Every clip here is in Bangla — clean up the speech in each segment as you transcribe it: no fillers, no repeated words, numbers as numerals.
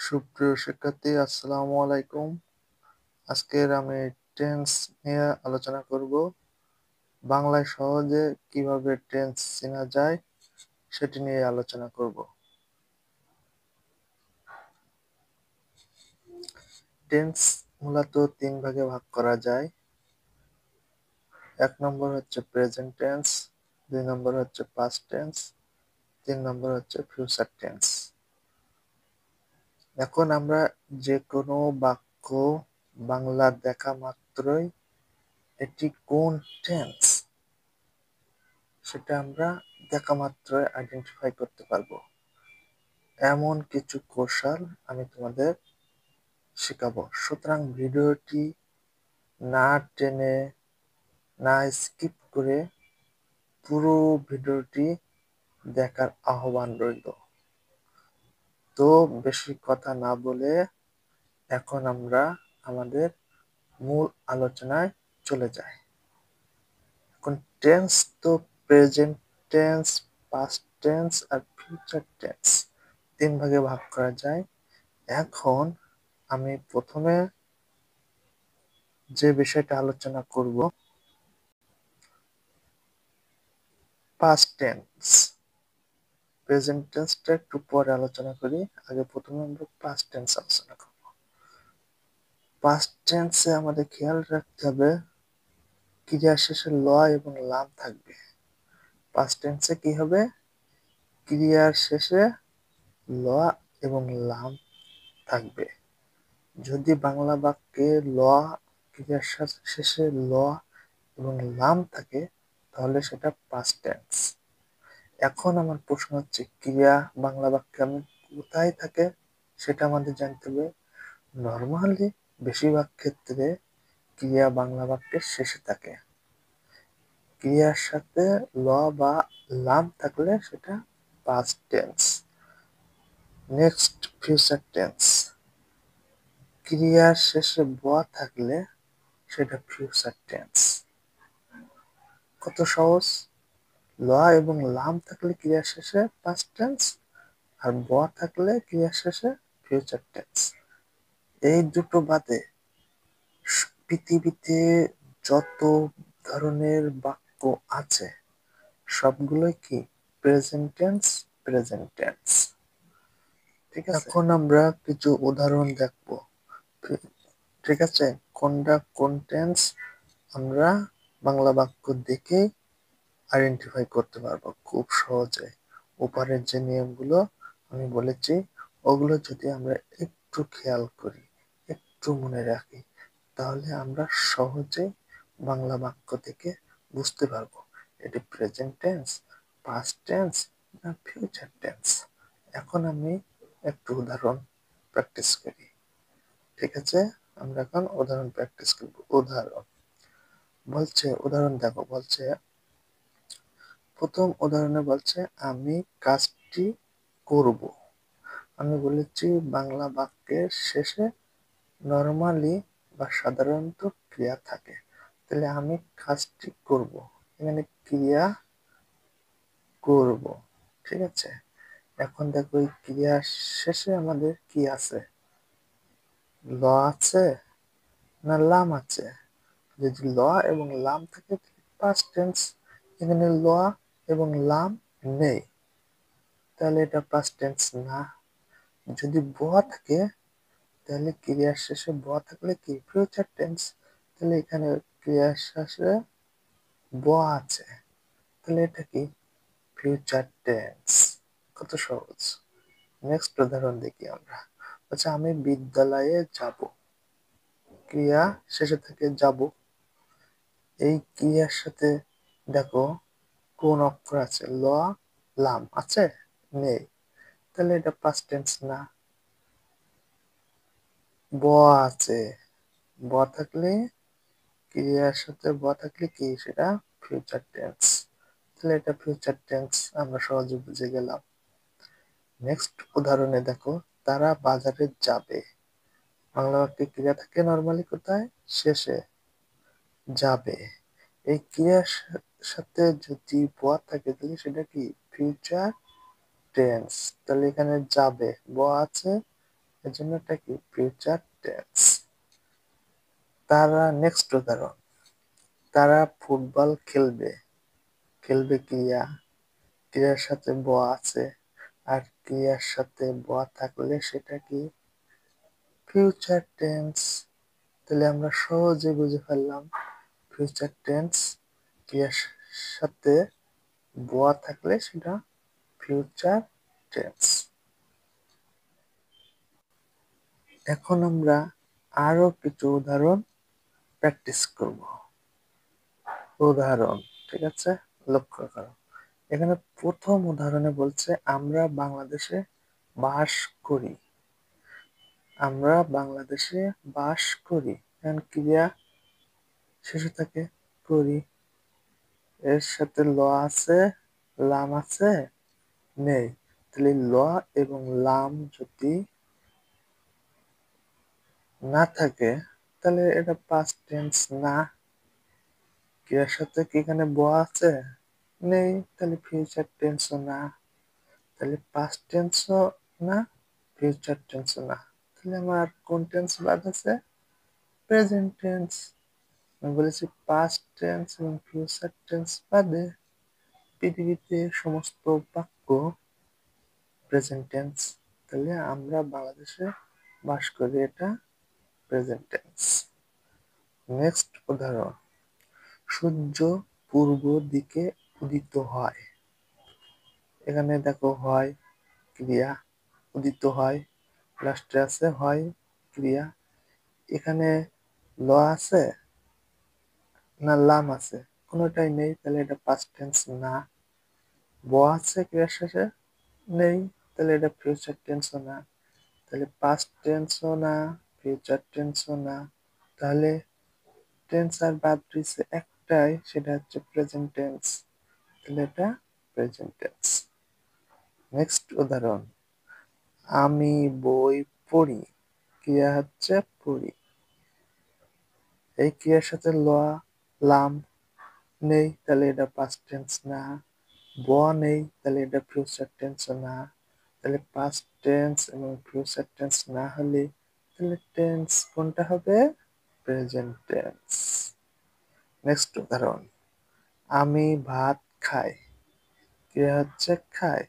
সুপ্রিয় শিক্ষার্থী, আসসালামু আলাইকুম। আজকের আমি টেন্স নিয়ে আলোচনা করব। বাংলায় সহজে কিভাবে টেন্স চেনা যায় সেটি নিয়ে আলোচনা করব। টেন্স মূলত 3 ভাগে ভাগ করা যায়। 1 নম্বর হচ্ছে প্রেজেন্ট টেন্স, 2 নম্বর হচ্ছে পাস্ট টেন্স, 3 নম্বর হচ্ছে ফিউচার টেন্স। এখন আমরা যে কোনো বাক্য বাংলা দেখা মাত্রই এটি কোন টেন্স সেটা আমরা দেখা মাত্রই আইডেন্টিফাই করতে পারবো। এমন কিছু কৌশল আমি তোমাদের শেখাবো। সুতরাং ভিডিওটি না টেনে, না স্কিপ করে পুরো ভিডিওটি দেখার আহ্বান রইল। তো বেশি কথা না বলে এখন আমরা আমাদের মূল আলোচনায় চলে যাই। এখন টেন্স তো প্রেজেন্ট টেন্স, পাস্ট টেন্স আর ফিউচার টেন্স 3 ভাগে ভাগ করা যায়। এখন আমি প্রথমে যে বিষয়টা আলোচনা করব পাস্ট টেন্স। প্রেজেন্ট টেন্সটা একটু পরে আলোচনা করি, আগে প্রথমে আমরা পাস্ট টেন্স আলোচনা করব। পাস্ট টেন্সে আমাদের খেয়াল রাখতে হবে ক্রিয়া শেষে ল এবং লাম থাকবে। পাস্ট টেন্সে কি হবে? ক্রিয়ার শেষে ল এবং লাম থাকবে। যদি বাংলা বাক্যে ল ক্রিয়ার শেষে ল এবং লাম থাকে তাহলে সেটা পাস্ট টেন্স। এখন আমার প্রশ্ন হচ্ছে ক্রিয়া বাংলা বাক্যে আমি কোথায় থাকে সেটা আমাদের জানতে হবে। নর্মালি বেশিরভাগ ক্ষেত্রে ক্রিয়া বাংলা বাক্যের শেষে থাকে। ক্রিয়ার সাথে ল বা লাম থাকলে সেটা past tense. Next future tense. ক্রিয়ার শেষে ব থাকলে সেটা ফিউচার টেন্স। কত সহজ! ল এবং লাম থাকলে ক্রিয়ার শেষে পাস্ট টেন্স, আর ব থাকলে ক্রিয়ার শেষে ফিউচার টেন্স। এই দুটো বাদে পৃথিবীতে যত ধরনের বাক্য আছে সবগুলোই কি প্রেজেন্ট টেন্স, প্রেজেন্ট টেন্স। ঠিক আছে, এখন আমরা কিছু উদাহরণ দেখব। ঠিক আছে, কোনটা কোন টেন্স আমরা বাংলা বাক্য দেখে আইডেন্টিফাই করতে পারবো খুব সহজে। উপরের যে নিয়মগুলো আমি বলেছি ওগুলো যদি আমরা একটু খেয়াল করি, একটু মনে রাখি, তাহলে আমরা সহজে বাংলা বাক্য থেকে বুঝতে পারবো এটি প্রেজেন্ট টেন্স, পাস্ট টেন্স না ফিউচার টেন্স। এখন আমি একটু উদাহরণ প্র্যাকটিস করি। ঠিক আছে, আমরা এখন উদাহরণ প্র্যাকটিস করব। উদাহরণ দেখো, বলছে প্রথম উদাহরণে বলছে আমি কাজটি করব। আমি বলেছি বাংলা বাক্যের শেষে নরমালি বা সাধারণত ক্রিয়া থাকে, তাহলে আমি কাজটি করব, এখানে ক্রিয়া করব। ঠিক আছে, এখন দেখো এই ক্রিয়ার শেষে আমাদের কি আছে? ল আছে না লাম আছে? যদি ল এবং লাম থাকে পাস্ট টেন্স। এখানে ল এবং লাম নেই, তাহলে এটা পাস্ট টেন্স না। যদি ব থাকে তাহলে ক্রিয়ার শেষে ব থাকলে কি ফিউচার টেন্স। তাহলে এখানে ক্রিয়ার শেষে ব আছে, তাহলে এটা কি ফিউচার টেন্স। কত সহজ! নেক্সট উদাহরণ দেখি আমরা। আচ্ছা, আমি বিদ্যালয়ে যাব। ক্রিয়া শেষে থেকে যাব। এই ক্রিয়ার সাথে দেখো কোন অক্ষর আছে? ল, লাম আছে? নেই, তাহলে এটা পাস্ট টেন্স না। ব আছে, ব থাকলে ক্রিয়ার সাথে ব থাকলে কি সেটা ফিউচার টেন্স, তাহলে এটা ফিউচার টেন্স আমরা সহজে বুঝে গেলাম। নেক্সট উদাহরণে দেখো তারা বাজারে যাবে। বাংলা বাক্যে ক্রিয়া থাকে নরমালি কোথায়? শেষে, যাবে। এই ক্রিয়ার সাথে যদি ব থাকে তাহলে সেটা কি ফিউচার টেন্স। তাহলে এখানে যাবে ব আছে, এর জন্য এটা কি ফিউচার টেন্স। তারা নেক্সট উদাহরণ, তারা ফুটবল খেলবে। খেলবে ক্রিয়া, ক্রিয়ার সাথে ব আছে, আর ক্রিয়ার সাথে ব থাকলে সেটা কি ফিউচার টেন্স। তাহলে আমরা সহজে বুঝে ফেললাম ফিউচার টেন্স ক্রিয়ার সাথে ব থাকলে সেটা ফিউচার টেন্স। এখন আমরা আরো কিছু উদাহরণ প্র্যাকটিস করব। উদাহরণ, ঠিক আছে, লক্ষ্য করো। এখানে প্রথম উদাহরণে বলছে আমরা বাংলাদেশে বাস করি। আমরা বাংলাদেশে বাস করি, এখন ক্রিয়া শেষে থাকে করি, এর সাথে ল আছে, লাম আছে, নেই। তাহলে ল এবং লাম যদি না থাকে তাহলে এটা পাস্ট টেন্স না। ক্রিয়ার সাথে কি এখানে ব আছে, নেই, তাহলে ফিউচার টেন্সও না। তাহলে পাস্ট টেন্সও না, ফিউচার টেন্সও না। তাহলে আমার কোন টেন্স বাদ আছে, প্রেজেন্ট টেন্স। আমি বলেছি পাস্ট টেন্স এবং ফিউচার টেন্স বাদে পৃথিবীতে সমস্ত বাক্য প্রেজেন্ট টেন্স। তাহলে আমরা বাংলাদেশে বাস করি, এটা প্রেজেন্ট টেন্স। নেক্সট উদাহরণ, সূর্য পূর্ব দিকে উদিত হয়। এখানে দেখো হয় ক্রিয়া, উদিত হয়, লাস্টে আছে হয় ক্রিয়া। এখানে ল আছে না লাম আছে, কোনোটাই নেই, তাহলে এটা পাস্ট টেন্স না। ব আছে ক্রিয়ার শেষে, নেই, তাহলে এটা ফিউচার টেন্সও না। তাহলে পাস্ট টেন্সও না, ফিউচার টেন্সও না। তাহলে টেন্স আর বাদ রয়েছে একটাই, সেটা হচ্ছে প্রেজেন্ট টেন্স। তাহলে এটা প্রেজেন্ট টেন্স। নেক্সট উদাহরণ, আমি বই পড়ি। ক্রিয়া হচ্ছে পড়ি, এই ক্রিয়ার সাথে ল লাম নেই, তাহলে এটা পাস্ট টেন্স না। ব নেই, তাহলে এটা ফিউচার টেন্সও না। তাহলে পাস্ট টেন্স এবং ফিউচার টেন্স না হলে তাহলে টেন্স কোনটা হবে, প্রেজেন্ট টেন্স। নেক্সট উদাহরণ, আমি ভাত খাই। ক্রিয়া হচ্ছে খাই,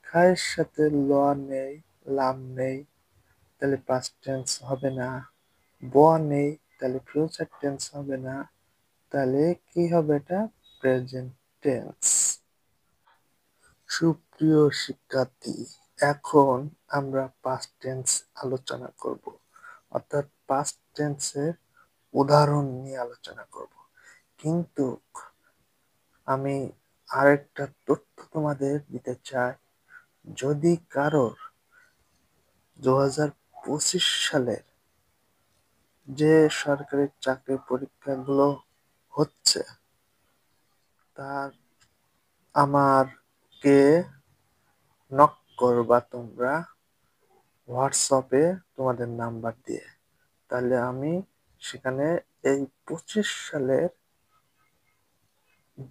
খায়ের সাথে ল নেই, লাম নেই, তাহলে পাস্ট টেন্স হবে না। ব নেই, তাহলে ফিউচার টেন্স হবে না। তাহলে কি হবে, এটা প্রেজেন্ট টেন্স। সুপ্রিয় শিক্ষার্থী, এখন আমরা পাস্ট টেন্স আলোচনা করব, অর্থাৎ পাস্ট টেন্সের উদাহরণ নিয়ে আলোচনা করব। কিন্তু আমি আরেকটা তথ্য তোমাদের দিতে চাই, যদি কারোর 2025 সালের যে সরকারি চাকরির পরীক্ষাগুলো হচ্ছে তার আমাকে নক করবা তোমরা হোয়াটসঅ্যাপে তোমাদের নাম্বার দিয়ে। তাহলে আমি সেখানে এই 25 সালের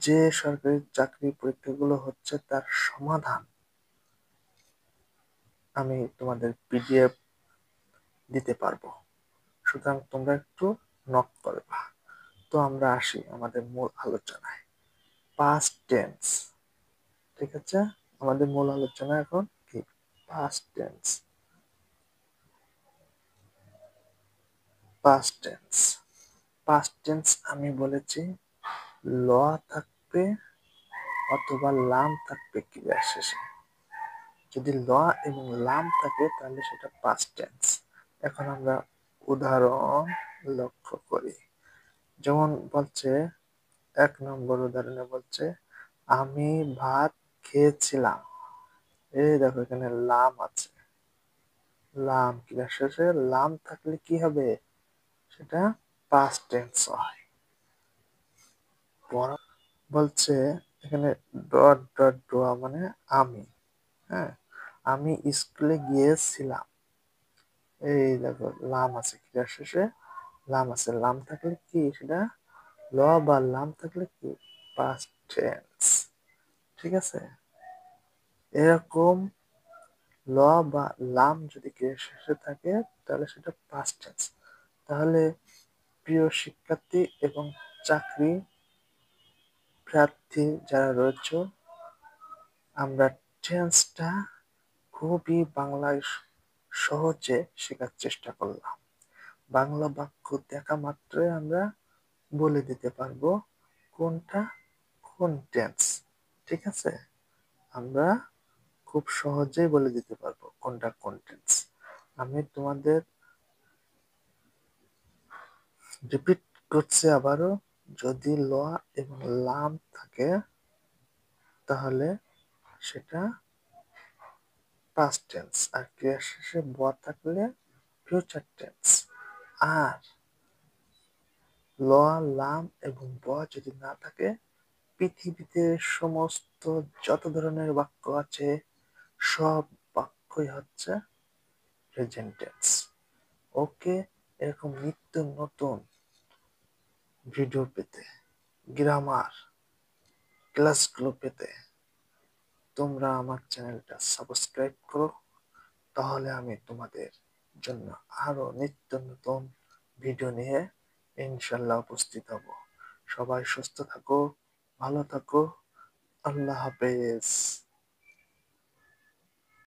যে সরকারি চাকরি পরীক্ষাগুলো হচ্ছে তার সমাধান আমি তোমাদের পিডিএফ দিতে পারবো। সুতরাং তোমরা একটু নক করবা। তো আমরা আসি আমাদের মূল আলোচনায়, পাস্ট টেন্স। ঠিক আছে, আমাদের মূল আলোচনা এখন কি, past tense. Past tense, past tense আমি বলেছি ল থাকবে অথবা লাম থাকবে ক্রিয়ার শেষে। যদি ল এবং লাম থাকে তাহলে সেটা পাস্ট টেন্স। এখন আমরা উদাহরণ লক্ষ্য করি। যেমন বলছে 1 নম্বর উদাহরণে বলছে আমি ভাত খেয়েছিলাম। এই দেখো এখানে লাম আছে, লাম ক্রিয়ার শেষে লাম থাকলে কি হবে, সেটা পাস্ট টেন্স হয়। বলছে এখানে ডট ডট ডোয়া মানে আমি, হ্যাঁ, আমি স্কুলে গিয়েছিলাম। এই দেখো লাম আছে ক্রিয়ার শেষে, লাম আছে, লাম থাকলে কি সেটা ল বা লাম থাকলে কি পাস্ট টেন্স। ঠিক আছে, এরকম ল বা লাম যদি ক্রিয়া শেষে থাকে তাহলে সেটা পাস্ট টেন্স। তাহলে প্রিয় শিক্ষার্থী এবং চাকরি প্রার্থী যারা রয়েছে, আমরা টেন্সটা খুবই বাংলায় সহজে শেখার চেষ্টা করলাম। বাংলা বাক্য দেখা মাত্রই আমরা বলে দিতে পারবো কোনটা কোন টেন্স। ঠিক আছে, আমরা খুব সহজেই বলে দিতে পারবো কোনটা কোন টেন্স। আমি তোমাদের রিপিট করছি আবারও, যদি ল এবং লাম থাকে তাহলে সেটা পাস্ট টেন্স, আর ক্রিয়া শেষে ব থাকলে ফিউচার টেন্স। আর ল, লাম এবং ব যদি না থাকে, পৃথিবীতে সমস্ত যত ধরনের বাক্য আছে সব বাক্যই হচ্ছে প্রেজেন্ট টেন্স। ওকে, এরকম নিত্য নতুন ভিডিও পেতে, গ্রামার ক্লাসগুলো পেতে তোমরা আমার চ্যানেলটা সাবস্ক্রাইব করো। তাহলে আমি তোমাদের জন্য আরো নিত্য নতুন ভিডিও নিয়ে ইনশাল্লাহ উপস্থিত হব। সবাই সুস্থ থাকো, ভালো থাকো, আল্লাহ হাফেজ।